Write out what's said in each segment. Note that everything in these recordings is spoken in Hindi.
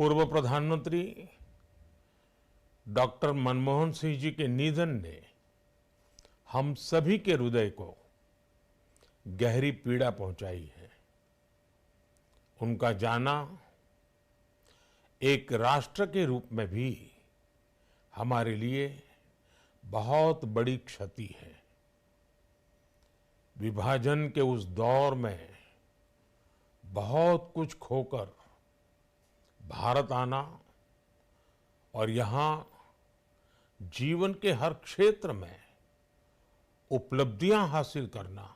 पूर्व प्रधानमंत्री डॉक्टर मनमोहन सिंह जी के निधन ने हम सभी के हृदय को गहरी पीड़ा पहुंचाई है। उनका जाना एक राष्ट्र के रूप में भी हमारे लिए बहुत बड़ी क्षति है। विभाजन के उस दौर में बहुत कुछ खोकर भारत आना और यहाँ जीवन के हर क्षेत्र में उपलब्धियां हासिल करना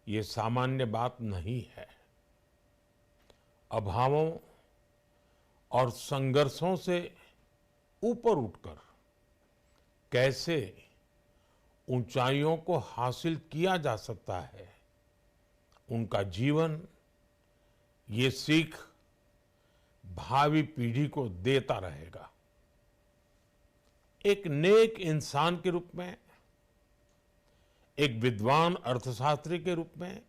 ये सामान्य बात नहीं है। अभावों और संघर्षों से ऊपर उठकर कैसे ऊंचाइयों को हासिल किया जा सकता है, उनका जीवन ये सीख भावी पीढ़ी को देता रहेगा। एक नेक इंसान के रूप में, एक विद्वान अर्थशास्त्री के रूप में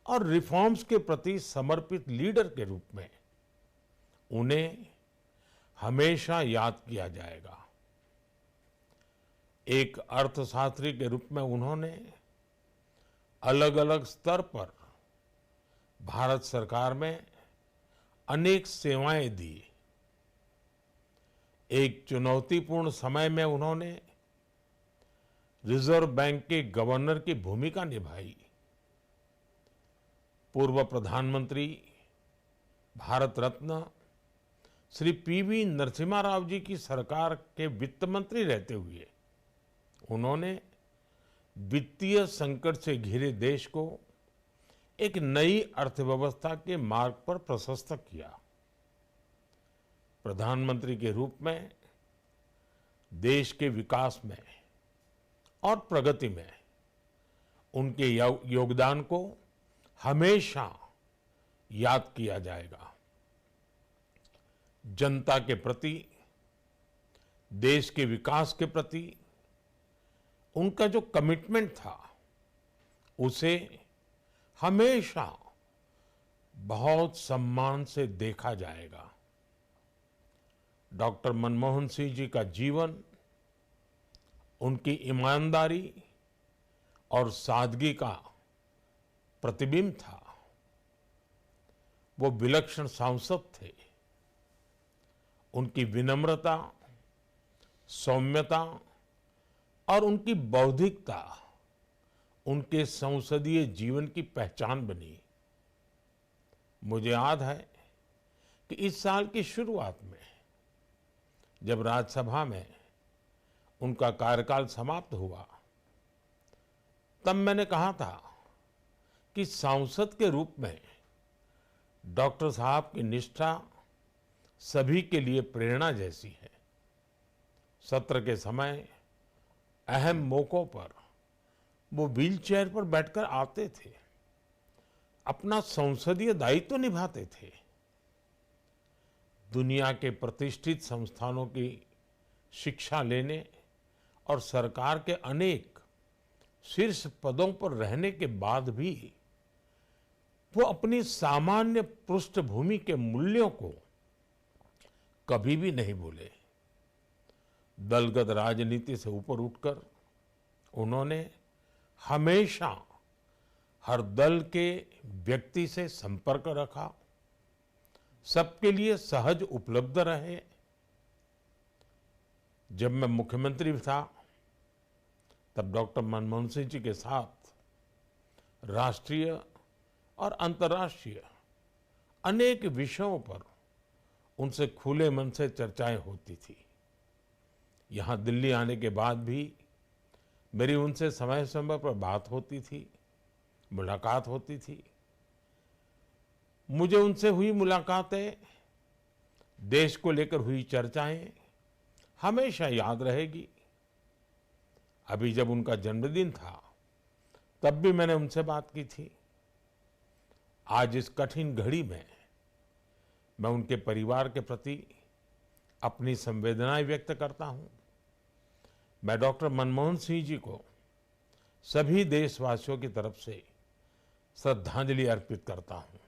और रिफॉर्म्स के प्रति समर्पित लीडर के रूप में उन्हें हमेशा याद किया जाएगा। एक अर्थशास्त्री के रूप में उन्होंने अलग अलग स्तर पर भारत सरकार में अनेक सेवाएं दी। एक चुनौतीपूर्ण समय में उन्होंने रिजर्व बैंक के गवर्नर की भूमिका निभाई। पूर्व प्रधानमंत्री भारत रत्न श्री पीवी नरसिम्हा राव जी की सरकार के वित्त मंत्री रहते हुए उन्होंने वित्तीय संकट से घिरे देश को एक नई अर्थव्यवस्था के मार्ग पर प्रशस्त किया। प्रधानमंत्री के रूप में देश के विकास में और प्रगति में उनके योगदान को हमेशा याद किया जाएगा। जनता के प्रति, देश के विकास के प्रति उनका जो कमिटमेंट था उसे हमेशा बहुत सम्मान से देखा जाएगा। डॉक्टर मनमोहन सिंह जी का जीवन उनकी ईमानदारी और सादगी का प्रतिबिंब था। वो विलक्षण सांसद थे। उनकी विनम्रता, सौम्यता और उनकी बौद्धिकता उनके संसदीय जीवन की पहचान बनी। मुझे याद है कि इस साल की शुरुआत में जब राज्यसभा में उनका कार्यकाल समाप्त हुआ, तब मैंने कहा था कि सांसद के रूप में डॉक्टर साहब की निष्ठा सभी के लिए प्रेरणा जैसी है। सत्र के समय अहम मौकों पर वो व्हीलचेयर पर बैठकर आते थे, अपना संसदीय दायित्व निभाते थे। दुनिया के प्रतिष्ठित संस्थानों की शिक्षा लेने और सरकार के अनेक शीर्ष पदों पर रहने के बाद भी वो अपनी सामान्य पृष्ठभूमि के मूल्यों को कभी भी नहीं भूले। दलगत राजनीति से ऊपर उठकर उन्होंने हमेशा हर दल के व्यक्ति से संपर्क रखा, सबके लिए सहज उपलब्ध रहे। जब मैं मुख्यमंत्री था तब डॉक्टर मनमोहन सिंह जी के साथ राष्ट्रीय और अंतर्राष्ट्रीय अनेक विषयों पर उनसे खुले मन से चर्चाएं होती थी। यहाँ दिल्ली आने के बाद भी मेरी उनसे समय समय पर बात होती थी, मुलाकात होती थी। मुझे उनसे हुई मुलाकातें, देश को लेकर हुई चर्चाएं हमेशा याद रहेगी। अभी जब उनका जन्मदिन था तब भी मैंने उनसे बात की थी। आज इस कठिन घड़ी में मैं उनके परिवार के प्रति अपनी संवेदनाएं व्यक्त करता हूं। मैं डॉक्टर मनमोहन सिंह जी को सभी देशवासियों की तरफ से श्रद्धांजलि अर्पित करता हूं।